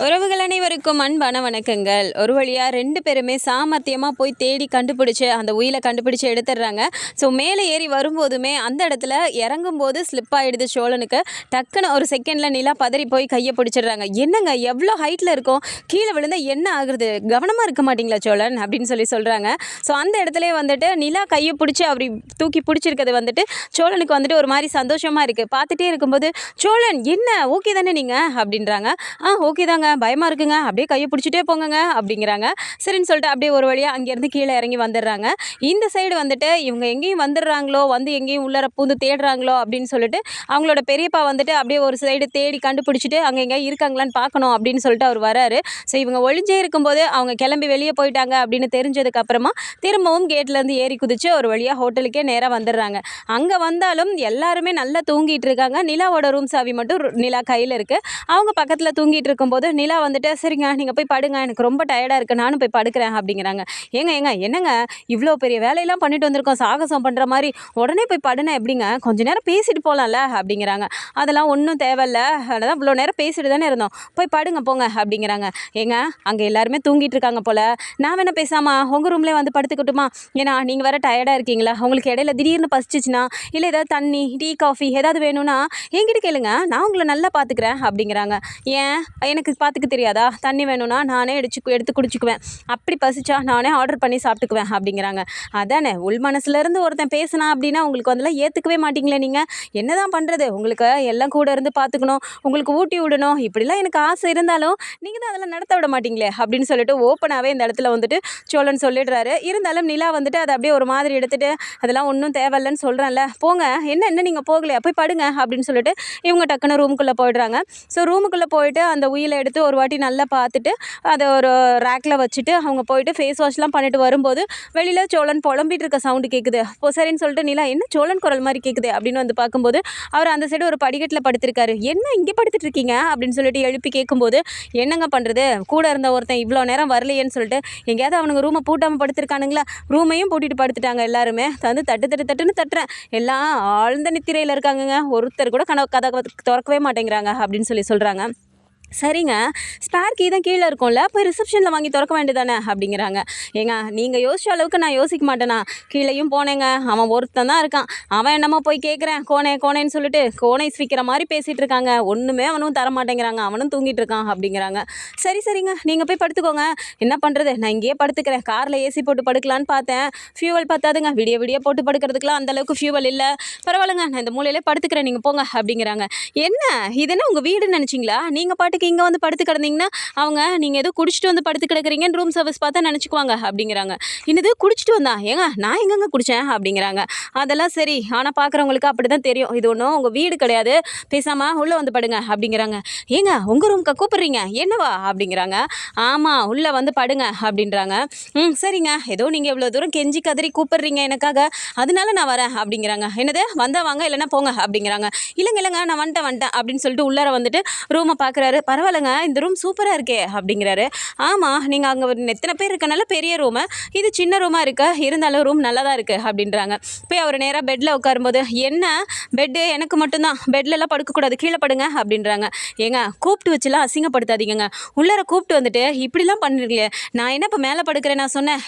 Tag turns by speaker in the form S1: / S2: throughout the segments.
S1: உறவுகள் அனைவருக்கும் அன்பான வணக்கங்கள். ஒரு வழியாக 2 பேருமே சாமர்த்தியமாக போய் தேடி கண்டுபிடிச்சி அந்த உயிலை கண்டுபிடிச்சி எடுத்துடுறாங்க. ஸோ மேலே ஏறி வரும்போதுமே அந்த இடத்துல இறங்கும்போது ஸ்லிப் ஆகிடுது சோழனுக்கு. டக்குன்னு ஒரு செகண்டில் நிலா பதறி போய் கையை பிடிச்சிடுறாங்க. என்னங்க எவ்வளோ ஹைட்டில் இருக்கும், கீழே விழுந்தால் என்ன ஆகுறது, கவனமாக இருக்க மாட்டிங்களா சோழன் அப்படின்னு சொல்கிறாங்க. ஸோ அந்த இடத்துல வந்துட்டு நிலா கையை பிடிச்சி அப்படி தூக்கி பிடிச்சிருக்கிறது வந்துட்டு சோழனுக்கு வந்துட்டு ஒரு மாதிரி சந்தோஷமாக இருக்குது. பார்த்துட்டே இருக்கும்போது சோழன் என்ன ஓகே தானே நீங்கள் அப்படின்றாங்க. ஓகே தாங்க, பயமாக இருக்குங்க, அப்படியே கையை பிடிச்சிட்டே போங்கங்க அப்படிங்கிறாங்க. சரின்னு சொல்லிட்டு அப்படியே ஒரு வழியாக அங்கேருந்து கீழே இறங்கி வந்துடுறாங்க. இந்த சைடு வந்துட்டு இவங்க எங்கேயும் வந்துடுறாங்களோ, வந்து எங்கேயும் உள்ளர பூந்து தேடுறாங்களோ அப்படின்னு சொல்லிட்டு அவங்களோட பெரியப்பா வந்துட்டு அப்படியே ஒரு சைடு தேடி கண்டுபிடிச்சிட்டு அங்கே எங்கேயா இருக்காங்களான்னு பார்க்கணும் அப்படின்னு சொல்லிட்டு அவர் வராரு. ஸோ இவங்க ஒளிஞ்சே இருக்கும்போது அவங்க கிளம்பி வெளியே போயிட்டாங்க அப்படின்னு தெரிஞ்சதுக்கு அப்புறமா திரும்பவும் கேட்லேருந்து ஏறி குதிச்சு ஒரு வழியாக ஹோட்டலுக்கே நேராக வந்துடுறாங்க. அங்கே வந்தாலும் எல்லாருமே நல்லா தூங்கிட்டு இருக்காங்க. நிலாவோட ரூம் சாவி மட்டும் நிலா கையில் இருக்குது. அவங்க பக்கத்தில் தூங்கிட்டு இருக்கும்போது நிலா வந்துட்டு சரிங்க நீங்கள் போய் படுங்க, எனக்கு ரொம்ப டயர்டாக இருக்குது, நானும் போய் படுக்கிறேன் அப்படிங்கிறாங்க. ஏங்க என்னங்க இவ்வளோ பெரிய வேலையெல்லாம் பண்ணிட்டு வந்திருக்கோம், சாகசம் பண்ணுற மாதிரி உடனே போய் படுனா எப்படிங்க, கொஞ்சம் நேரம் பேசிட்டு போகலாம்ல அப்படிங்கிறாங்க. அதெல்லாம் ஒன்றும் தேவையில்ல, அதான் இவ்வளோ நேரம் பேசிட்டு தானே இருந்தோம், போய் படுங்க போங்க அப்படிங்கிறாங்க. ஏங்க அங்கே எல்லாருமே தூங்கிட்டு இருக்காங்க போல், நான் வேணா பேசாமல் உங்கள் ரூம்லேயே வந்து படுத்துக்கட்டுமா, ஏன்னா நீங்கள் வேறு டயர்டாக இருக்கீங்களா, உங்களுக்கு இடையில திடீர்னு பசிச்சிச்சுன்னா இல்லை ஏதாவது தண்ணி டீ காஃபி ஏதாவது வேணும்னா என்கிட்ட கேளுங்க, நான் உங்களை நல்லா பார்த்துக்கிறேன் அப்படிங்கிறாங்க. ஏன் எனக்கு பார்த்துக்க தெரியாதா, தண்ணி வேணும்னா நானே எடுத்து குடிச்சுக்குவேன், அப்படி பசிச்சா நானே ஆர்டர் பண்ணி சாப்பிட்டுக்குவேன் அப்படிங்கிறாங்க. அதானே உள் மனசுலேருந்து ஒருத்தன் பேசினா அப்படின்னா உங்களுக்கு அதெல்லாம் ஏற்றுக்கவே மாட்டிங்களே, நீங்கள் என்ன தான் பண்ணுறது, உங்களுக்கு எல்லாம் கூட இருந்து பார்த்துக்கணும், உங்களுக்கு ஊட்டி விடணும், இப்படிலாம் எனக்கு ஆசை இருந்தாலும் நீங்கள் தான் அதெல்லாம் நடத்த விட மாட்டிங்களே அப்படின்னு சொல்லிட்டு ஓப்பனாகவே இந்த இடத்துல வந்துட்டு சோழன் சொல்லிடுறாரு. இருந்தாலும் நிலா வந்துட்டு அதை அப்படியே ஒரு மாதிரி எடுத்துகிட்டு அதெல்லாம் ஒன்றும் தேவையில்லைன்னு சொல்கிறேன்ல, போங்க, என்ன நீங்கள் போகலையா, போய் படுங்க அப்படின்னு சொல்லிட்டு இவங்க டக்குன்னு ரூமுக்குள்ளே போயிடுறாங்க. ஸோ ரூமுக்குள்ளே போயிட்டு அந்த உயிலை எடுத்து ஒரு வாட்டி நல்லா பார்த்துட்டு அதை ஒரு ரேக்கில் வச்சுட்டு அவங்க போயிட்டு ஃபேஸ் வாஷ்லாம் பண்ணிட்டு வரும்போது வெளியில் சோழன் புலம்பிட்டு இருக்க சவுண்டு கேட்குது. இப்போ சரின்னு சொல்லிட்டு நிலா என்ன சோழன் குரல் மாதிரி கேட்குது அப்படின்னு வந்து பார்க்கும்போது அவர் அந்த சைடு ஒரு படிக்கட்டில் படுத்திருக்காரு. என்ன இங்கே படுத்துட்டு இருக்கீங்க அப்படின்னு சொல்லிட்டு எழுப்பி கேட்கும்போது என்னங்க பண்ணுறது, கூட இருந்த ஒருத்தன் இவ்வளோ நேரம் வரலையேன்னு சொல்லிட்டு எங்கேயாவது அவனுங்க ரூமை பூட்டாமல் படுத்திருக்கானுங்களா, ரூமையும் பூட்டிட்டு படுத்துட்டாங்க, எல்லாருமே வந்து தட்டுன்னு தட்டுறேன், எல்லாம் ஆழ்ந்த நித்திரையில் இருக்காங்கங்க, ஒருத்தர் கூட கதை திறக்கவே மாட்டேங்கிறாங்க அப்படின்னு சொல்கிறாங்க. சரிங்க, ஸ்பேர் கீ தான் கீழே இருக்கும்ல, போய் ரிசப்ஷனில் வாங்கி திறக்க வேண்டியதானே அப்படிங்கிறாங்க. ஏங்க நீங்கள் யோசிச்ச அளவுக்கு நான் யோசிக்க மாட்டேனா, கீழேயும் போனேங்க, அவன் ஒருத்தன் தான் இருக்கான், அவன் என்னமோ போய் கேட்குறேன் கோனேன்னு சொல்லிட்டு கோனை ஸ்விக்கிற மாதிரி பேசிகிட்டு இருக்காங்க, ஒன்றுமே அவனும் தர மாட்டேங்கிறாங்க, அவனும் தூங்கிட்டு இருக்கான் அப்படிங்கிறாங்க. சரிங்க நீங்கள் போய் படுத்துக்கோங்க, என்ன பண்ணுறது, நான் இங்கேயே படுத்துக்கிறேன், காரில் ஏசி போட்டு படுக்கலான்னு பார்த்தேன், ஃபியூவல் பார்த்தாதுங்க, விடிய போட்டு படுக்கிறதுக்குலாம் அந்தளவுக்கு ஃபியூவல் இல்லை, பரவாயில்லைங்க நான் இந்த மூலையிலே படுத்துக்கிறேன், நீங்கள் போங்க அப்படிங்கிறாங்க. என்ன இது என்ன உங்கள் வீடுன்னு நினச்சிங்களா, நீங்கள் பாட்டுக்கு இங்கே வந்து படுத்து கிடந்தீங்கன்னா அவங்க நீங்கள் ஏதோ குடிச்சிட்டு வந்து படுத்து கிடக்குறீங்கன்னு ரூம் சர்வீஸ் பார்த்தா நினச்சிக்குவாங்க அப்படிங்கிறாங்க. என்னது குடிச்சிட்டு வந்தா, ஏங்க நான் எங்கெங்க குடித்தேன் அப்படிங்கிறாங்க. அதெல்லாம் சரி, ஆனால் பார்க்குறவங்களுக்கு அப்படி தான் தெரியும், இது ஒன்றும் உங்கள் வீடு கிடையாது, பேசாமல் உள்ளே வந்து படுங்க அப்படிங்கிறாங்க. ஏங்க உங்கள் ரூம்க்கு கூப்பிட்றீங்க என்னவா அப்படிங்கிறாங்க. ஆமாம் உள்ளே வந்து படுங்க அப்படின்றாங்க. சரிங்க, ஏதோ நீங்கள் இவ்வளோ தூரம் கெஞ்சி கதறி கூப்பிட்றீங்க எனக்காக, அதனால நான் வரேன் அப்படிங்கிறாங்க. என்னது வந்தால் வாங்க இல்லைன்னா போங்க அப்படிங்கிறாங்க. இல்லைங்க நான் வந்துட்டேன் அப்படின்னு சொல்லிட்டு உள்ளார வந்துட்டு ரூமை பார்க்குறாரு. பரவாயில்லைங்க இந்த ரூம் சூப்பராக இருக்கே அப்படிங்கிறாரு. ஆமாம் நீங்கள் அங்கே எத்தனை பேர் இருக்கனால பெரிய ரூமு, இது சின்ன ரூமாக இருக்க, இருந்தாலும் ரூம் நல்லா தான் இருக்குது அப்படின்றாங்க. போய் அவர் நேராக பெட்டில் உட்காரும்போது என்ன பெட்டு எனக்கு மட்டும்தான், பெட்லலாம் படுக்கக்கூடாது, கீழே படுங்க அப்படின்றாங்க. ஏங்க கூப்பிட்டு வச்சுலாம் அசிங்கப்படுத்தாதீங்க, உள்ளார கூப்பிட்டு வந்துட்டு இப்படிலாம் பண்ணிருக்கலையே, நான் என்ன இப்போ மேலே படுக்கிறேன் நான் சொன்னேன்,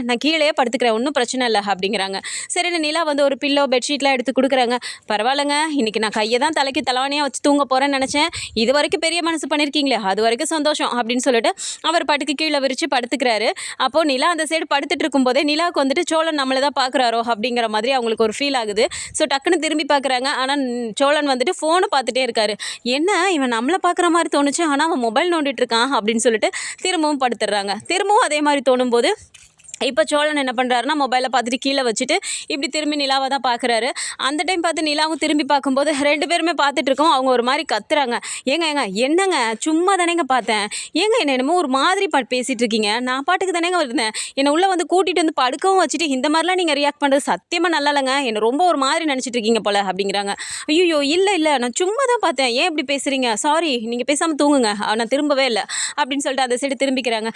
S1: நான் கீழேயே படுத்துக்கிறேன், ஒன்றும் பிரச்சனை இல்லை அப்படிங்கிறாங்க. சரின்னு நிலா வந்து ஒரு பில்லோ பெட்ஷீட்லாம் எடுத்து கொடுக்குறாங்க. பரவாயில்லைங்க இன்றைக்கி நான் கையை தான் தலைக்கு தலைவாணியாக வச்சு தூங்க போகிறேன்னு நினச்சேன், இது வரைக்கும் பெரிய மனசு பண்ணியிருக்கீங்களே அது வரைக்கும் சந்தோஷம் அப்படின்னு சொல்லிட்டு அவர் பட்டுக்கு கீழே விரித்து படுத்துக்கிறாரு. அப்போது நிலா அந்த சைடு படுத்துட்டு இருக்கும்போதே நிலாவுக்கு வந்துட்டு சோழன் நம்மளை தான் பார்க்குறாரோ அப்படிங்கிற மாதிரி அவங்களுக்கு ஒரு ஃபீல் ஆகுது. ஸோ டக்குன்னு திரும்பி பார்க்குறாங்க. ஆனால் சோழன் வந்துட்டு ஃபோனை பார்த்துட்டே இருக்காரு. என்ன இவன் நம்மளை பார்க்குற மாதிரி தோணுச்சு, ஆனால் அவன் மொபைல் நோண்டிட்டு இருக்கான் அப்படின்னு சொல்லிட்டு திரும்பவும் படுத்துடுறாங்க. திரும்பவும் அதே மாதிரி தோணும்போது இப்போ சோழன் என்ன பண்ணுறாருன்னா மொபைலை பார்த்துட்டு கீழே வச்சுட்டு இப்படி திரும்பி நிலாவை தான் பார்க்குறாரு. அந்த டைம் பார்த்து நிலாவும் திரும்பி பார்க்கும்போது 2 பேருமே பார்த்துட்டு இருக்கோம். அவங்க ஒரு மாதிரி கத்துறாங்க. ஏங்க என்னங்க சும்மா தானேங்க பார்த்தேன், ஏங்க என்னமோ ஒரு மாதிரி பேசிகிட்டு இருக்கீங்க, நான் பாட்டுக்கு தானேங்க இருந்தேன், என்னை உள்ளே வந்து கூட்டிகிட்டு வந்து படுக்கவும் வச்சுட்டு இந்த மாதிரிலாம் நீங்கள் ரியாக்ட் பண்ணுறது சத்தியமாக நல்லா இல்லைங்க, என்னை ரொம்ப ஒரு மாதிரி நினச்சிட்டு இருக்கீங்க போல அப்படிங்கிறாங்க. ஐயோ இல்லை நான் சும்மா தான் பார்த்தேன், ஏன் இப்படி பேசுகிறீங்க, சாரி நீங்கள் பேசாமல் தூங்குங்க, நான் திரும்பவே இல்லை அப்படின்னு சொல்லிட்டு அந்த சைடு திரும்பிக்கிறாங்க.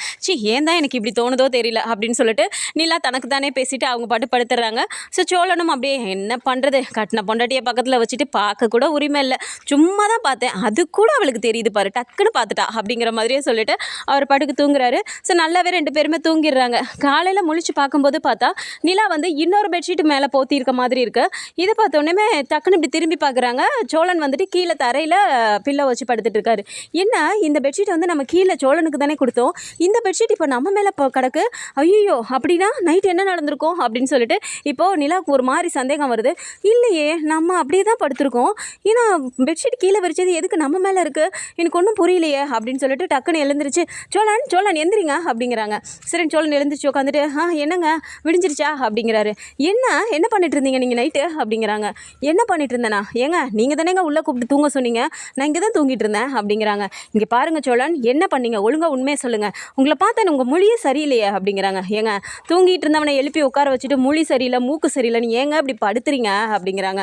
S1: ஏன் தான் எனக்கு இப்படி தோணுதோ தெரியல அப்படின்னு சொல்லிட்டு சொல்லிட்டு நிலா தனக்கு தானே பேசிட்டு அவங்க பாட்டு படுத்துடுறாங்க. ஸோ சோழனும் அப்படியே என்ன பண்ணுறது, கட்டின பொண்டாட்டியை பக்கத்தில் வச்சுட்டு பார்க்க கூட உரிமை இல்லை, சும்மா தான் பார்த்தேன், அது கூட அவளுக்கு தெரியுது பாரு, டக்குன்னு பார்த்துட்டா அப்படிங்கிற மாதிரியே சொல்லிட்டு அவர் பாட்டுக்கு தூங்குறாரு. ஸோ நல்லாவே 2 பேருமே தூங்கிடுறாங்க. காலையில் முழிச்சு பார்க்கும்போது பார்த்தா நிலா வந்து இன்னொரு பெட்ஷீட் மேலே போத்தி இருக்க மாதிரி இருக்கு. இதை பார்த்தோன்னே டக்குன்னு இப்படி திரும்பி பார்க்குறாங்க. சோழன் வந்துட்டு கீழே தரையில் பில்லோ வச்சு படுத்துட்டு இருக்காரு. என்ன இந்த பெட்ஷீட் வந்து நம்ம கீழே சோழனுக்கு தானே கொடுத்தோம், இந்த பெட்ஷீட் இப்போ நம்ம மேலே கிடக்கு, ஐயோ அப்படின்னா நைட் என்ன நடந்திருக்கும் அப்படின்னு சொல்லிட்டு இப்போது நிலாவுக்கு ஒரு மாதிரி சந்தேகம் வருது. இல்லையே நம்ம அப்படியே தான் படுத்திருக்கோம், ஏன்னா பெட்ஷீட் கீழே விரிச்சது எதுக்கு நம்ம மேலே இருக்குது, எனக்கு ஒன்றும் புரியலையே அப்படின்னு சொல்லிட்டு டக்குன்னு எழுந்திருச்சு சோழன் எந்திரிங்க அப்படிங்கிறாங்க. சரி சோழன் எழுந்திரிச்சு உட்காந்துட்டு என்னங்க விடிஞ்சிருச்சா அப்படிங்கிறாரு. என்ன பண்ணிட்டு இருந்தீங்க நீங்கள் நைட்டு அப்படிங்கிறாங்க. என்ன பண்ணிட்டு இருந்தேனா, ஏங்க நீங்கள் தானேங்க உள்ளே கூப்பிட்டு தூங்க சொன்னீங்க, நான் இங்கே தான் தூங்கிட்டு இருந்தேன் அப்படிங்கிறாங்க. இங்கே பாருங்கள் சோழன், என்ன பண்ணீங்க ஒழுங்காக உண்மையை சொல்லுங்கள், உங்களை பார்த்தா உங்கள் மொழியே சரியில்லையே அப்படிங்கிறாங்க. ஏங்க தூங்கிட்டு இருந்தவனை எழுப்பி உட்கார வச்சுட்டு மொழி சரியில்லை மூக்கு சரியில்லைன்னு ஏங்க அப்படி படுத்துறீங்க அப்படிங்கிறாங்க.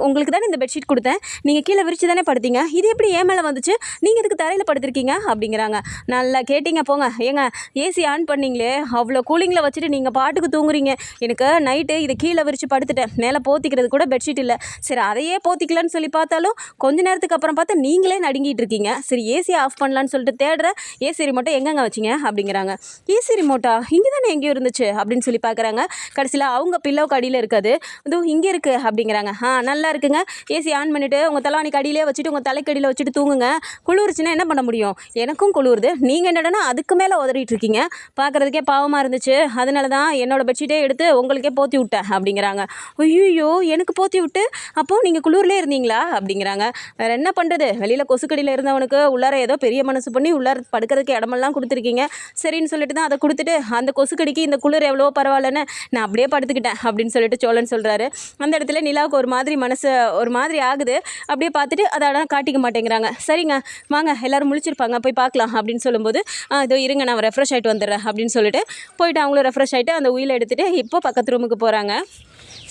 S1: உங்களுக்கு தானே இந்த பெட்ஷீட் கொடுத்தேன், நீங்கள் கீழே விரிச்சு தானே படுத்தீங்க, இது எப்படி ஏன் மேலே வந்துச்சு, நீங்கள் இதுக்கு தரையில் படுத்திருக்கீங்க அப்படிங்கிறாங்க. நல்லா கேட்டிங்க போங்க, ஏங்க ஏசி ஆன் பண்ணிங்களே அவ்வளோ கூலிங்கில் வச்சுட்டு நீங்கள் பாட்டுக்கு தூங்குறீங்க, எனக்கு நைட்டு இதை கீழே விரித்து படுத்துட்டேன், மேலே போத்திக்கிறது கூட பெட்ஷீட் இல்லை, சரி அதையே போத்திக்கலான்னு சொல்லி பார்த்தாலும் கொஞ்ச நேரத்துக்கு அப்புறம் பார்த்தா நீங்களே நடுங்கிட்டு இருக்கீங்க, சரி ஏசி ஆஃப் பண்ணலான்னு சொல்லிட்டு தேடுறேன், ஏசி ரிமோட்டை எங்கெங்க வச்சிங்க அப்படிங்கிறாங்க. ஏசி ரிமோட்டா இங்கே தானே எங்கேயும் இருந்துச்சு அப்படின்னு சொல்லி பார்க்குறாங்க. கடைசியில் அவங்க பில்லோவுக்கு அடியில் இருக்காது, இதுவும் இங்கே இருக்குது அப்படிங்கிறாங்க. நல்லா இருக்குங்க, ஏசி ஆன் பண்ணிவிட்டு உங்கள் தலைவாணிக்கு அடியிலே வச்சுட்டு உங்கள் தலைக்கடியில் வச்சுட்டு தூங்குங்க, குளிர்ச்சுன்னா என்ன பண்ண முடியும், எனக்கும் குளிருது, நீங்கள் என்னடனா அதுக்கு மேலே உதறிட்டு இருக்கீங்க, பார்க்குறதுக்கே பாவமாக இருந்துச்சு, அதனால தான் என்னோட பெட்ஷீட்டே எடுத்து உங்களுக்கே போற்றி விட்டேன் அப்படிங்கிறாங்க. ஐயோ எனக்கு போற்றி விட்டு அப்போது நீங்கள் குளிர்லேயே இருந்தீங்களா அப்படிங்கிறாங்க. வேறு என்ன பண்ணுறது, வெளியில் கொசுக்கடியில் இருந்தவனுக்கு உள்ளார ஏதோ பெரிய மனசு பண்ணி உள்ளார படுக்கிறதுக்கு இடமெல்லாம் கொடுத்துருக்கீங்க, சரின்னு சொல்லிட்டு தான் அதை கொடுத்துட்டு அந்த கொசுக்கடிக்கு இந்த குளிர் எவ்வளோ பரவாயில்லன்னு நான் அப்படியே படுத்துக்கிட்டேன் அப்படின்னு சொல்லிட்டு சோழன் சொல்கிறாரு. அந்த இடத்துல நிலாவுக்கு ஒரு மாதிரி மனசு ஒரு மாதிரி ஆகுது. அப்படியே பார்த்துட்டு அதை காட்டிக்க மாட்டேங்கிறாங்க. சரிங்க வாங்க எல்லோரும் முழிச்சிருப்பாங்க போய் பார்க்கலாம் அப்படின்னு சொல்லும்போது இதோ இருங்க நான் ரெஃப்ரெஷ் ஆகிட்டு வந்துடுறேன் அப்படின்னு சொல்லிட்டு போயிட்டு அவங்களும் ரெஃப்ரெஷ் ஆகிட்டு அந்த உயிலை எடுத்துகிட்டு இப்போ பக்கத்து ரூமுக்கு போகிறாங்க.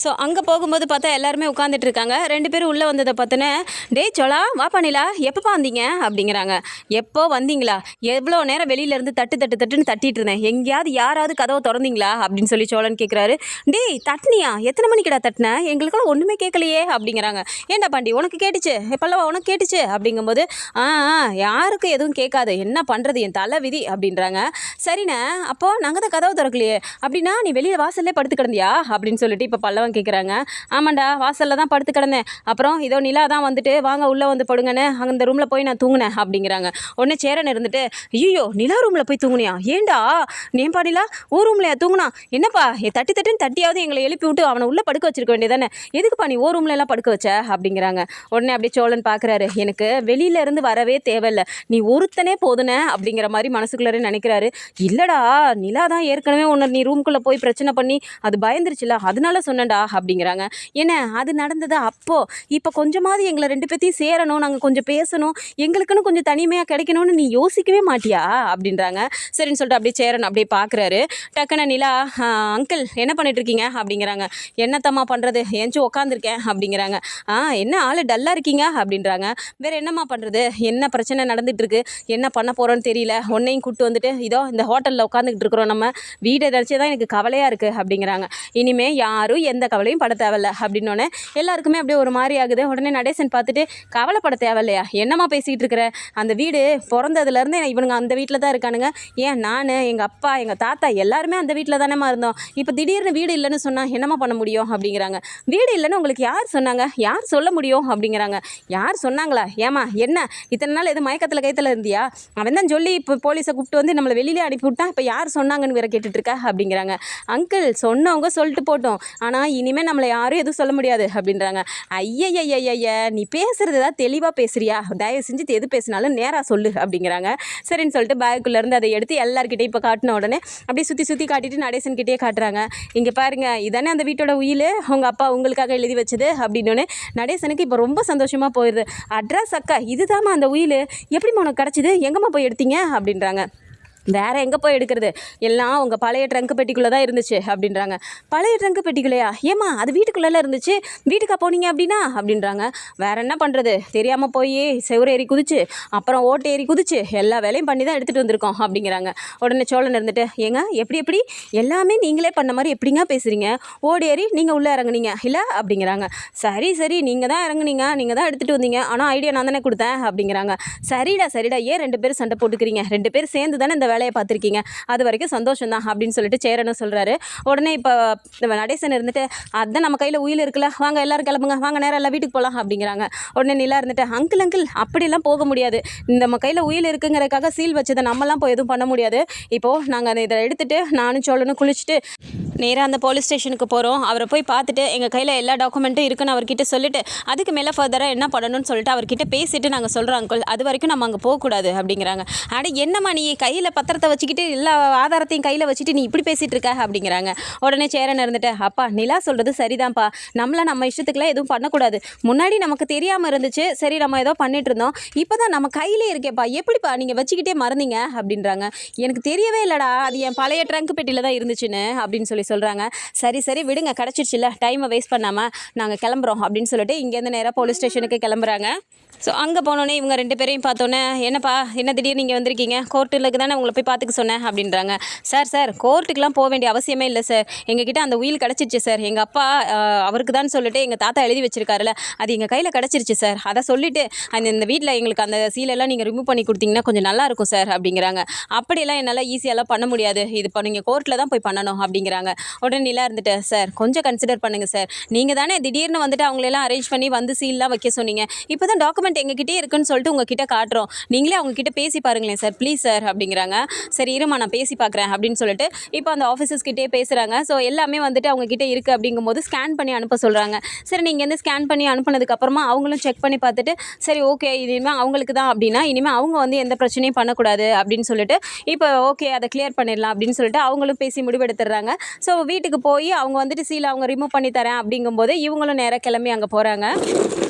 S1: ஸோ அங்கே போகும்போது பார்த்தா எல்லாருமே உட்காந்துட்டு இருக்காங்க. 2 பேரும் உள்ளே வந்ததை பார்த்தோன்னே டேய் சோழா வாப்பா நிலா எப்போப்பா வந்தீங்க அப்படிங்கிறாங்க. எப்போ வந்தீங்களா, எவ்வளோ நேரம் வெளியிலேருந்து தட்டுன்னு தட்டிட்டு இருந்தேன், எங்கேயாவது யாராவது கதவை திறந்தீங்களா அப்படின்னு சொல்லி சோழன் கேட்குறாரு. டேய் தட்டினியா, எத்தனை மணிக்கிடா தட்டினேன், எங்களுக்கெல்லாம் ஒன்றுமே கேட்கலையே அப்படிங்கிறாங்க. ஏண்டா பாண்டி உனக்கு கேட்டுச்சு, பல்லவா உனக்கு கேட்டுச்சு அப்படிங்கும்போது யாருக்கும் எதுவும் கேட்காது, என்ன பண்ணுறது என் தலை விதி அப்படின்றாங்க. சரிண்ணே அப்போது நாங்கள் தான் கதவை திறக்கலையே, அப்படின்னா நீ வெளியில் வாசல்லே படுத்து கிடந்தியா அப்படின்னு சொல்லிட்டு இப்போ பல்லவன் கேட்குறாங்க. ஆமாண்டா வாசலில் தான் படுத்து கிடந்தேன், அப்புறம் இதோ நிலா தான் வந்துட்டு வாங்க உள்ளே வந்து படுங்கன்னு அந்த ரூமில் போய் நான் தூங்கினேன் அப்படிங்கிறாங்க. உடனே சேரன் இருந்துட்டு ஐயோ நிலா ரூமில் போய் தூங்குனியா, ஏண்டா நேம்பா நிலா ஓ ரூம்லையா தூங்குனா, என்னப்பா தட்டுன்னு தட்டியாவது எங்களை எழுப்பி விட்டு அவனை உள்ளே படுக்க வச்சிருக்க வேண்டியதானே, எதுக்குப்பா நீ ஓ ரூம்ல எல்லாம் படுக்க வச்ச அப்படிங்கிறாங்க. உடனே அப்படியே சோழன் பார்க்குறாரு, எனக்கு வெளியில இருந்து வரவே தேவையில்லை, நீ ஒருத்தனே போதுனே அப்படிங்கிற மாதிரி மனசுக்குள்ளே நினைக்கிறாரு. இல்லைடா நிலா தான் ஏற்கனவே ஒன்று நீ ரூம்குள்ளே போய் பிரச்சனை பண்ணி அது பயந்துருச்சுல அதனால சொன்னேன்டா அப்படிங்கிறாங்க. என்ன அது நடந்தது அப்போது, இப்போ கொஞ்சமாவது எங்களை 2 பேர்த்தையும் சேரணும், நாங்கள் கொஞ்சம் பேசணும், எங்களுக்குன்னு கொஞ்சம் தனிமையாக கிடைக்கணும்னு நீ யோசிக்கவே மாட்டியா அப்படின்றாங்க. சரின்னு சொல்லிட்டு அப்படியே சேரன் அப்படியே பார்க்குறாரு. டக்குன்னு நிலா அங்கிள் என்ன பண்ணிட்டு இருக்கீங்க அப்படிங்கிறாங்க. என்னத்தம்மா பண்ணுறது ஏஞ்சி உட்காந்துருக்கேன் அப்படிங்கிறாங்க. என்ன ஆள் டல்லாக இருக்கீங்க அப்படின்றாங்க. வேறு என்னம்மா பண்ணுறது, என்ன பிரச்சனை நடந்துகிட்ருக்கு, என்ன பண்ண போகிறோன்னு தெரியல, உன்னையும் கூப்பிட்டு வந்துட்டு இதோ இந்த ஹோட்டலில் உட்காந்துக்கிட்டு இருக்கிறோம், நம்ம வீடை நினச்சி தான் எனக்கு கவலையாக இருக்குது அப்படிங்கிறாங்க. இனிமேல் யாரும் எந்த கவலையும் பட தேவையில்ல அப்படின்னோடனே எல்லாருக்குமே அப்படியே ஒரு மாதிரி ஆகுது. உடனே நடேசன் பார்த்துட்டு கவலைப்பட தேவையில்லையா, என்னம்மா பேசிக்கிட்டு இருக்கிற, அந்த வீடு பிறந்ததுலேருந்து இவனுங்க அந்த வீட்டில் தான் இருக்கானுங்க, ஏன் நான் எங்கள் அப்பா எங்கள் தாத்தா எல்லாருமே அந்த வீட்டில் தானேம்மா இருந்தோம், இப்போ திடீர்னு வீடு இல்லைன்னு சொன்னால் என்னம்மா பண்ண முடியும் அப்படிங்கிறாங்க. வீடு இல்லைன்னு உங்களுக்கு யார் சொன்னாங்க, யார் சொல்ல முடியும் அப்படிங்கிறாங்க. யார் சொன்னாங்களா, ஏமா என்ன இத்தனை நாள் எது மயக்கத்தில் கைத்தில் இருந்தியா, அவன் தான் சொல்லி இப்போ போலீஸை கூப்பிட்டு வந்து நம்மளை வெளியிலே அனுப்பிவிட்டான், இப்போ யார் சொன்னாங்கன்னு வேற கேட்டுட்ருக்க அப்படிங்கிறாங்க. அங்கிள் சொன்னவங்க சொல்லிட்டு போட்டோம், ஆனால் இனிமேல் நம்மளை யாரும் எதுவும் சொல்ல முடியாது அப்படின்றாங்க. ஐயய்ய நீ பேசுகிறது தான் தெளிவாக பேசுறியா, தயவு செஞ்சு எது பேசினாலும் நேராக சொல்லு அப்படிங்கிறாங்க. சரின்னு சொல்லிட்டு பேக்குள்ளேருந்து அதை எடுத்து எல்லாருக்கிட்டையும் இப்போ காட்டின உடனே அப்படியே சுற்றி காட்டிட்டு நடேசன்கிட்டே காட்டுறாங்க. இங்கே பாருங்க இதானே அந்த வீட்டோட உயில், உங்கள் அப்பா உங்களுக்காக எழுதி வச்சது அப்படின்னோடனே நடேசனுக்கு இப்போ ரொம்ப சந்தோஷமாக போயிடுது. அட்ரஸ் அக்கா இதுதாம்மா அந்த உயில், எப்படிம்மா உனக்கு கிடச்சிது, எங்கம்மா போய் எடுத்தீங்க அப்படின்றாங்க. வேற எங்கே போய் எடுக்கிறது, எல்லாம் உங்கள் பழைய ட்ரங்க் பெட்டிக்குள்ளே தான் இருந்துச்சு அப்படின்றாங்க. பழைய ட்ரங்க் பெட்டிக்குள்ளையா? ஏம்மா அது வீட்டுக்குள்ளே இருந்துச்சு, வீட்டுக்கா போனீங்க அப்படின்னா அப்படின்றாங்க. வேற என்ன பண்ணுறது, தெரியாமல் போய் செவுரு ஏறி குதிச்சு அப்புறம் ஓட்டு ஏறி குதிச்சு எல்லா வேலையும் பண்ணி தான் எடுத்துகிட்டு வந்திருக்கோம் அப்படிங்கிறாங்க. உடனே சோழன் இருந்துட்டு, ஏங்க எப்படி எல்லாமே நீங்களே பண்ண மாதிரி எப்படிங்க பேசுகிறீங்க, ஓடி ஏறி நீங்கள் உள்ளே இறங்குனீங்க இல்லை அப்படிங்கிறாங்க. சரி நீங்கள் தான் இறங்குனீங்க, நீங்கள் தான் எடுத்துகிட்டு வந்தீங்க, ஆனால் ஐடியா நான் தானே கொடுத்தேன் அப்படிங்கிறாங்க. சரிடா ஏன் 2 பேரும் சண்டை போட்டுக்கிறீங்க, 2 பேர் சேர்ந்து தானே இந்த வேலையை பார்த்துருக்கீங்க, அது வரைக்கும் சந்தோஷம் தான் அப்படின்னு சொல்லிட்டு சேரனும் சொல்கிறாரு. உடனே இப்போ நடேசன் இருந்துட்டு, அதுதான் நம்ம கையில் உயில் இருக்குல்ல, வாங்க எல்லாரும் கிளம்புங்க, வாங்க நேரம் எல்லாம் வீட்டுக்கு போகலாம் அப்படிங்கிறாங்க. உடனே நிலா இருந்துட்டு, அங்கிள் அப்படிலாம் போக முடியாது, இந்த நம்ம கையில் உயில் இருக்குங்கிறதுக்காக சீல் வச்சதை நம்மலாம் போய் எதுவும் பண்ண முடியாது. இப்போது நாங்கள் இதை எடுத்துகிட்டு நானும் சோழனும் குளிச்சுட்டு நேராக அந்த போலீஸ் ஸ்டேஷனுக்கு போகிறோம். அவரை போய் பார்த்துட்டு எங்கள் கையில் எல்லா டாக்குமெண்ட்டும் இருக்குன்னு அவர்கிட்ட சொல்லிவிட்டு அதுக்கு மேலே ஃபர்தராக என்ன பண்ணணும்னு சொல்லிட்டு அவர்கிட்ட பேசிட்டு நாங்கள் சொல்கிறோம் அங்கிள், அது வரைக்கும் நம்ம அங்கே போகக்கூடாது அப்படிங்கிறாங்க. அட என்னம்மா நீ கையில் பத்திரத்தை வச்சுக்கிட்டு எல்லா ஆதாரத்தையும் கையில் வச்சுட்டு நீ இப்படி பேசிகிட்டு இருக்க அப்படிங்கிறாங்க. உடனே சேரன் இருந்துட்டு, அப்பா நிலா சொல்கிறது சரிதான்ப்பா, நம்ம இஷ்டத்துக்குலாம் எதுவும் பண்ணக்கூடாது, முன்னாடி நமக்கு தெரியாமல் இருந்துச்சு, சரி நம்ம ஏதோ பண்ணிட்டு இருந்தோம், இப்போ தான் நம்ம கையிலே இருக்கேப்பா, எப்படிப்பா நீங்கள் வச்சுக்கிட்டே மறந்தீங்க அப்படின்றாங்க. எனக்கு தெரியவே இல்லைடா, அது என் பழைய ட்ரங்க் பெட்டியில் தான் இருந்துச்சுன்னு அப்படின்னு சொல்கிறாங்க. சரி விடுங்க, கிடச்சிருச்சுல்ல, டைமை வேஸ்ட் பண்ணாமல் நாங்கள் கிளம்புறோம் அப்படின்னு சொல்லிட்டு இங்கேருந்து நேராக போலீஸ் ஸ்டேஷனுக்கு கிளம்புறாங்க. ஸோ அங்கே போனோன்னே இவங்க 2 பேரையும் பார்த்தோன்னே, என்னப்பா என்ன திடீர்னு நீங்கள் வந்திருக்கீங்க, கோர்ட்டுக்கு தானே உங்களை போய் பார்த்துக்க சொன்னேன் அப்படின்றாங்க. சார் கோர்ட்டுக்கெலாம் போக வேண்டிய அவசியமே இல்லை சார், எங்ககிட்ட அந்த உயில் கிடச்சிருச்சு சார், எங்கள் அப்பா அவருக்கு தான் சொல்லிட்டு எங்கள் தாத்தா எழுதி வச்சிருக்காருல, அது எங்கள் கையில் கிடச்சிருச்சு சார், அதை சொல்லிவிட்டு இந்த வீட்டில் எங்களுக்கு அந்த சீலெல்லாம் நீங்கள் ரிமூவ் பண்ணி கொடுத்தீங்கன்னா கொஞ்சம் நல்லாயிருக்கும் சார் அப்படிங்கிறாங்க. அப்படியெல்லாம் என்னால் ஈஸியாலாம் பண்ண முடியாது, இது இப்போ நீங்கள் கோர்ட்டில் தான் போய் பண்ணணும் அப்படிங்கிறாங்க. உடனே நிலா இருந்துட்டு, சார் கொஞ்சம் கன்சிடர் பண்ணுங்கள் சார், நீங்கள் தானே திடீர்னு வந்துட்டு அவங்களெல்லாம் அரேஞ்ச் பண்ணி வந்து சீல்லாம் வைக்க சொன்னீங்க, இப்போ தான் டாக்குமெண்ட் எங்ககிட்டே இருக்குன்னு சொல்லிட்டு உங்ககிட்ட காட்டுறோம், நீங்களே அவங்ககிட்ட பேசி பாருங்களேன் சார் ப்ளீஸ் சார் அப்படிங்கிறாங்க. சரி இருமா நான் பேசி பார்க்குறேன் அப்படின்னு சொல்லிட்டு இப்போ அந்த ஆஃபீஸர்ஸ்கிட்டே பேசுகிறாங்க. ஸோ எல்லாமே வந்துட்டு அவங்ககிட்ட இருக்குது அப்படிங்கும்போது ஸ்கேன் பண்ணி அனுப்ப சொல்கிறாங்க. சரி நீங்கள் வந்து ஸ்கேன் பண்ணி அனுப்புனதுக்கப்புறமா அவங்களும் செக் பண்ணி பார்த்துட்டு, சரி ஓகே இனிமேல் அவங்களுக்கு தான் அப்படின்னா இனிமேல் அவங்க வந்து எந்த பிரச்சனையும் பண்ணக்கூடாது அப்படின்னு சொல்லிட்டு இப்போ ஓகே அதை கிளியர் பண்ணிடலாம் அப்படின்னு சொல்லிட்டு அவங்களும் பேசி முடிவெடுத்துடுறாங்க. ஸோ வீட்டுக்கு போய் அவங்க வந்துட்டு சீலை அவங்க ரிமூவ் பண்ணி தரேன் அப்படிங்கும்போது இவங்களும் நேராக கிளம்பி அங்கே போகிறாங்க.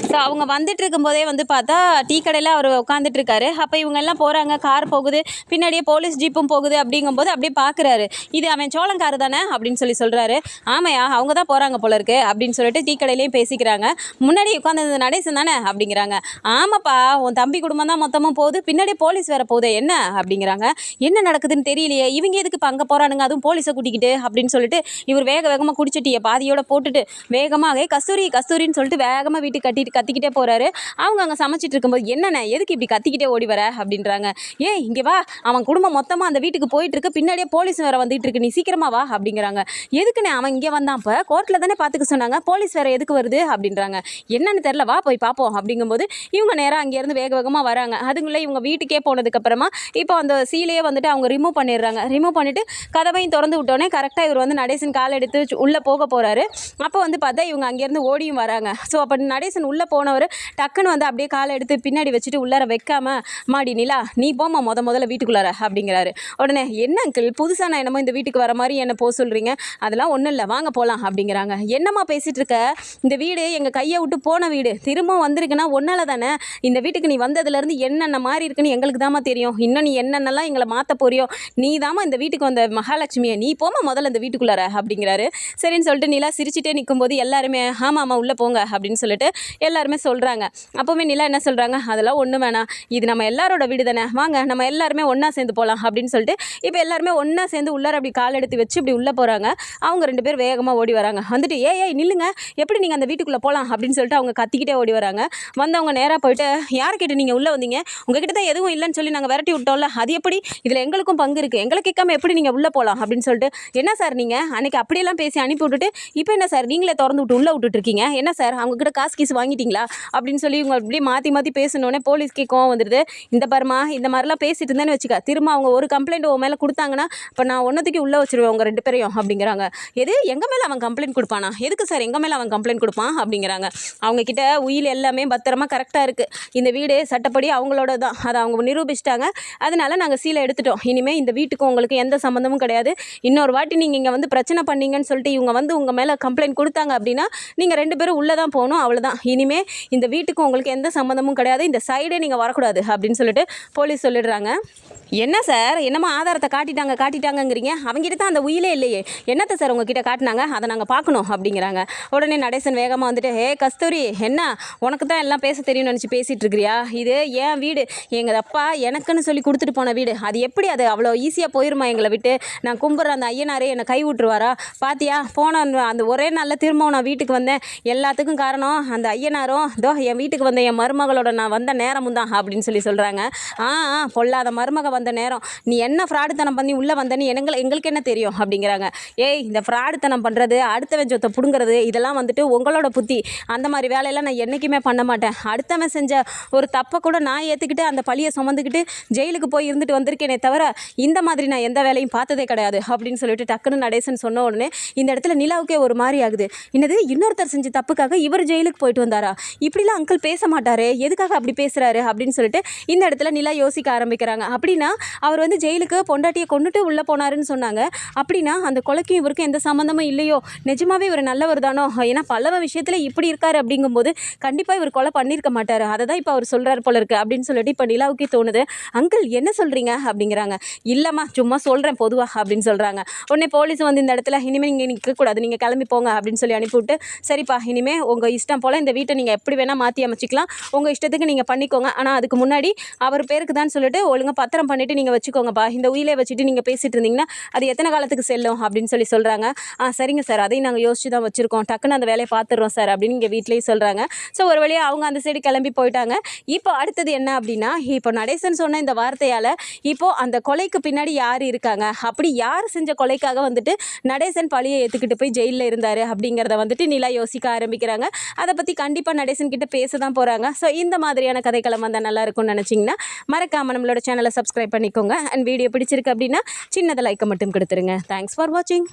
S1: ஸோ அவங்க வந்துட்டு இருக்கும்போதே வந்து பார்த்தா டீ கடையில் அவர் உட்காந்துட்டு இருக்காரு. அப்போ இவங்க எல்லாம் போகிறாங்க, கார் போகுது, பின்னாடியே போலீஸ் ஜீப்பும் போகுது. அப்படிங்கும்போது அப்படியே பார்க்குறாரு, இது அவன் சோளங்காரு தானே அப்படின்னு சொல்கிறாரு. ஆமையா அவங்க தான் போகிறாங்க போல இருக்கு அப்படின்னு சொல்லிட்டு டீ கடையிலையும் பேசிக்கிறாங்க. முன்னாடி உட்காந்து நடேசன் தானே அப்படிங்கிறாங்க. ஆமாப்பா உன் தம்பி குடும்பம் தான் மொத்தமும் போகுது, பின்னாடியே போலீஸ் வேற போகுது என்ன அப்படிங்கிறாங்க. என்ன நடக்குதுன்னு தெரியலையே, இவங்க எதுக்கு இப்போ அங்கே போகிறானுங்க, அதுவும் போலீஸை கூட்டிக்கிட்டு அப்படின்னு சொல்லிட்டு இவர் வேகமாக குடிச்சிட்டிய பாதியோட போட்டுட்டு வேகமாக கஸ்தூரின்னு சொல்லிட்டு வேகமாக வீட்டுக்கு கத்திக்கிட்டே போகிறாரு. அவங்க அங்கே சமைச்சிட்டு இருக்கும்போது, என்னென்ன எதுக்கு இப்படி கத்திக்கிட்டே ஓடி வர அப்படின்றாங்க. ஏன் இங்கே வா, அவன் குடும்பம் மொத்தமாக அந்த வீட்டுக்கு போயிட்டு இருக்கு, பின்னாடியே போலீஸ் வேற வந்துட்டு இருக்கு, நீ சீக்கிரமா வா அப்படிங்கிறாங்க. எதுக்குண்ணே அவன் இங்கே வந்தான், இப்போ கோர்ட்டில் தானே பார்த்துக்க சொன்னாங்க, போலீஸ் வேற எதுக்கு வருது அப்படின்றாங்க. என்னன்னு தெரில, வா போய் பார்ப்போம் அப்படிங்கும்போது இவங்க நேராக அங்கேருந்து வேகமாக வராங்க. அதுக்குள்ளே இவங்க வீட்டுக்கே போனதுக்கப்புறமா இப்போ அந்த சீலையே வந்துட்டு அவங்க ரிமூவ் பண்ணிடுறாங்க. ரிமூவ் பண்ணிவிட்டு கதவையும் திறந்து விட்டோன்னே கரெக்டாக இவர் வந்து நடேசன் கால் எடுத்து உள்ளே போக போகிறாரு. அப்போ வந்து பார்த்தா இவங்க அங்கேருந்து ஓடியும் வராங்க. ஸோ அப்போ நடேசன் உள்ளே போனவர் டக்குன்னு வந்து அப்படியே காலை எடுத்து பின்னாடி வச்சுட்டு உள்ளார வைக்காம, மாடி நிலா நீ போமா முதல்ல வீட்டுக்குள்ளார அப்படிங்கிறாரு. உடனே என்ன அங்கிள் புதுசாக நான் என்னமோ இந்த வீட்டுக்கு வர மாதிரி என்ன போக சொல்கிறீங்க, அதெல்லாம் ஒன்றும் இல்லை வாங்க போகலாம் அப்படிங்கிறாங்க. என்னம்மா பேசிகிட்டு இருக்க, இந்த வீடு எங்கள் கையை விட்டு போன வீடு, திரும்ப வந்திருக்குன்னா ஒன்னால தானே, இந்த வீட்டுக்கு நீ வந்ததுலேருந்து என்னென்ன மாதிரி இருக்குன்னு எங்களுக்கு தாம்மா தெரியும், இன்னும் நீ என்னென்னலாம் எங்களை மாற்ற போறியோ, நீ தாம்மா இந்த வீட்டுக்கு வந்த மகாலட்சுமியை, நீ போமா முதல்ல இந்த வீட்டுக்குள்ளார அப்படிங்கிறாரு. சரின்னு சொல்லிட்டு நிலா சிரிச்சிட்டே நிற்கும்போது எல்லாருமே ஆமாம் உள்ளே போங்க அப்படின்னு சொல்லிட்டு எல்லாருமே சொல்கிறாங்க. அப்போவுமே நிலா என்ன சொல்கிறாங்க, அதெல்லாம் ஒன்றும் வேணாம், இது நம்ம எல்லாரோட வீடு தானே, வாங்க நம்ம எல்லாருமே ஒன்றா சேர்ந்து போகலாம் அப்படின்னு சொல்லிட்டு இப்போ எல்லாருமே ஒன்றா சேர்ந்து உள்ளார அப்படி கால் எடுத்து வச்சு இப்படி உள்ளே போகிறாங்க. அவங்க 2 பேர் வேகமாக ஓடி வராங்க. வந்துட்டு ஏய் நில்லுங்க, எப்படி நீங்கள் அந்த வீட்டுக்குள்ளே போகலாம் அப்படின்னு சொல்லிட்டு அவங்க கத்திக்கிட்டே ஓடி வராங்க. வந்தவங்க நேராக போயிட்டு, யார் கிட்ட நீங்கள் உள்ளே வந்தீங்க, உங்ககிட்ட தான் எதுவும் இல்லைன்னு சொல்லி நாங்கள் விரட்டி விட்டோம்ல, அது எப்படி, இதில் எங்களுக்கும் பங்கு இருக்குது, எங்களை கேட்காம எப்படி நீங்கள் உள்ளே போகலாம் அப்படின்னு சொல்லிட்டு, என்ன சார் நீங்கள் அன்றைக்கி அப்படியெல்லாம் பேசி அனுப்பி விட்டுட்டு இப்போ என்ன சார் நீங்களே திறந்து விட்டு உள்ளே விட்டுட்ருக்கீங்க, என்ன சார் அவங்கக்கிட்ட காசு கீசு வாங்கிட்டீங்களா அப்படின்னு சொல்லி இவங்க இப்படி மாற்றி பேசணுன்னே போலீஸ்க்கே கோவம் வந்துடுது. இந்த பாருமா இந்த மாதிரிலாம் பேசிட்டு இருந்தேன்னு வச்சுக்க, திரும்ப அவங்க ஒரு கம்ப்ளைண்ட் உன் மேலே கொடுத்தாங்கன்னா இப்போ நான் ஒன்றத்துக்கு உள்ளே வச்சுருவேன் உங்கள் 2 பேரையும் அப்படிங்கிறாங்க. எது எங்கள் மேலே அவன் கம்ப்ளைண்ட் கொடுப்பானா, எதுக்கு சார் எங்கள் மேலே அவன் கம்ப்ளைண்ட் கொடுப்பான் அப்படிங்கிறாங்க. அவங்கக்கிட்ட உயில் எல்லாமே பத்திரமா கரெக்டாக இருக்குது, இந்த வீடு சட்டப்படி அவங்களோட தான், அதை அவங்க நிரூபிச்சிட்டாங்க, அதனால நாங்கள் சீலை எடுத்துட்டோம், இனிமேல் இந்த வீட்டுக்கு உங்களுக்கு எந்த சம்மந்தமும் கிடையாது, இன்னொரு வாட்டி நீங்கள் இங்கே வந்து பிரச்சனை பண்ணீங்கன்னு சொல்லிட்டு இவங்க வந்து உங்கள் மேலே கம்ப்ளைண்ட் கொடுத்தாங்க அப்படின்னா நீங்கள் 2 பேரும் உள்ளே தான் போகணும், அவ்வளோதான், இனிமேல் இந்த வீட்டுக்கு உங்களுக்கு எந்த சம்மந்தமும் கிடையாது, இந்த சைடே நீங்கள் வரக்கூடாது அப்படின்னு சொல்லிட்டு போலீஸ் சொல்லிடுறாங்க. என்ன சார் என்னமோ ஆதாரத்தை காட்டிட்டாங்கங்கிறீங்க, அவங்ககிட்ட தான் அந்த உயிலே இல்லையே, என்னத்தை சார் உங்ககிட்ட காட்டினாங்க, அதை நாங்கள் பார்க்கணும் அப்படிங்கிறாங்க. உடனே நடேசன் வேகமாக வந்துட்டு, ஹே கஸ்தூரி, என்ன உனக்கு தான் எல்லாம் பேச தெரியும்னு நினச்சி பேசிகிட்டு இருக்கிறியா, இது என் வீடு, எங்கள் அப்பா எனக்குன்னு சொல்லி கொடுத்துட்டு போன வீடு, அது எப்படி அது அவ்வளோ ஈஸியாக போயிருமா எங்களை விட்டு, நான் கும்பிட்ற அந்த ஐயனாரே என்னை கை விட்டுருவாரா, பாத்தியா போன அந்த ஒரே நல்ல திரும்பவும் நான் வீட்டுக்கு வந்தேன், எல்லாத்துக்கும் காரணம் அந்த ஐயனாரும் இதோ என் வீட்டுக்கு வந்த என் மருமகளோட நான் வந்த நேரமும் தான் அப்படின்னு சொல்கிறாங்க. பொல்லாத மருமக வந்த நேரம் நீ என்ன ஃப்ராடுத்தனம் பண்ணி உள்ளே வந்தேன்னு எங்களுக்கு என்ன தெரியும் அப்படிங்கிறாங்க. ஏய், இந்த ஃப்ராடுத்தனம் பண்ணுறது, அடுத்தவன் சொத்தை பிடுங்கிறது, இதெல்லாம் வந்துட்டு உங்களோட புத்தி, அந்த மாதிரி வேலையெல்லாம் நான் என்றைக்குமே பண்ண மாட்டேன், அடுத்தவன் செஞ்ச ஒரு தப்பை கூட நான் ஏற்றுக்கிட்டு அந்த பழியை சுமந்துக்கிட்டு ஜெயிலுக்கு போய் இருந்துட்டு வந்திருக்கேனே தவிர இந்த மாதிரி நான் எந்த வேலையும் பார்த்ததே கிடையாது அப்படின்னு சொல்லிட்டு டக்குன்னு நடேசன் சொன்ன உடனே இந்த இடத்துல நிலாவுக்கே ஒரு மாதிரி ஆகுது. என்னது, இன்னொருத்தர் செஞ்ச தப்புக்காக இவர் ஜெயிலுக்கு போயிட்டு வந்தாரா, இப்படிலாம் அங்கிள் பேச மாட்டாரு, எதுக்காக அப்படி பேசுகிறாரு அப்படின்னு சொல்லிட்டு இந்த இடத்துல நிலா யோசிக்க ஆரம்பிக்கிறாங்க. அப்படின்னா அவர் வந்து ஜெயிலுக்கு பொண்டாட்டியை கொண்டுட்டு உள்ளே போனாருன்னு சொன்னாங்க, அப்படின்னா அந்த கொலைக்கும் இவருக்கும் எந்த சம்மந்தமும் இல்லையோ, நிஜமாவே இவர் நல்லவர் தானோ, ஏன்னா பல்லவ விஷயத்தில் இப்படி இருக்காரு அப்படிங்கும்போது கண்டிப்பாக இவர் கொலை பண்ணியிருக்க மாட்டார், அதை தான் இப்போ அவர் சொல்கிறார் போல இருக்குது அப்படின்னு சொல்லிட்டு இப்போ நிலாவுக்கே தோணுது. அங்கிள் என்ன சொல்கிறீங்க அப்படிங்கிறாங்க. இல்லைம்மா சும்மா சொல்கிறேன் பொதுவாக அப்படின்னு சொல்கிறாங்க. உடனே போலீஸ் வந்து இந்த இடத்துல இனிமேல் நீங்கள் நிற்கக்கூடாது, நீங்கள் கிளம்பி போங்க அப்படின்னு சொல்லி அனுப்பிவிட்டு, சரிப்பா இனிமேல் உங்கள் இஷ்டம் போல் இந்த வீட்டை நீங்கள் எப்படி வேணால் மாற்றி அமைச்சிக்கலாம், உங்கள் இஷ்டத்துக்கு நீங்கள் பண்ணிக்கோங்க, ஆனால் அதுக்கு முன்னாடி அவர் பேருக்கு தான் சொல்லிட்டு ஒழுங்காக பத்திரம் பண்ணிவிட்டு நீங்கள் வச்சுக்கோங்கப்பா, இந்த உயிலே வச்சுட்டு நீங்கள் பேசிகிட்டு இருந்தீங்கன்னா அது எத்தனை காலத்துக்கு செல்லும் அப்படின்னு சொல்கிறாங்க. சரிங்க சார், அதையும் நாங்கள் யோசிச்சு தான் வச்சுருக்கோம், டக்குன்னு அந்த வேலையை பார்த்துடுறோம் சார் அப்படின்னு இங்கே வீட்லேயும் சொல்கிறாங்க. ஸோ ஒரு வழியாக அவங்க அந்த சைடு கிளம்பி போயிட்டாங்க. இப்போ அடுத்தது என்ன அப்படின்னா, இப்போ நடேசன் சொன்ன இந்த வார்த்தையால் இப்போது அந்த கொலைக்கு பின்னாடி யார் இருக்காங்க, அப்படி யார் செஞ்ச கொலைக்காக வந்துட்டு நடேசன் பழியை ஏற்றுக்கிட்டு போய் ஜெயிலில் இருந்தார் அப்படிங்கிறத வந்துட்டு நிலா யோசிக்க ஆரம்பிக்கிறாங்க. அதை பற்றி கண்டிப்பாக நடேசன் கிட்ட பேச தான் போகிறாங்க. ஸோ இந்த மாதிரியான கதைக்களம் வந்தால் நல்லா இருக்கும்னு நினச்சிங்கன்னா மறக்காமல் நம்மளோட சேனலை சப்ஸ்கிரைப் பண்ணிக்கோங்க. அண்ட் வீடியோ பிடிச்சிருக்கு அப்படின்னா சின்னதை லைக்கை மட்டும் கொடுத்துருங்க. தேங்க்ஸ் ஃபார் வாட்சிங்.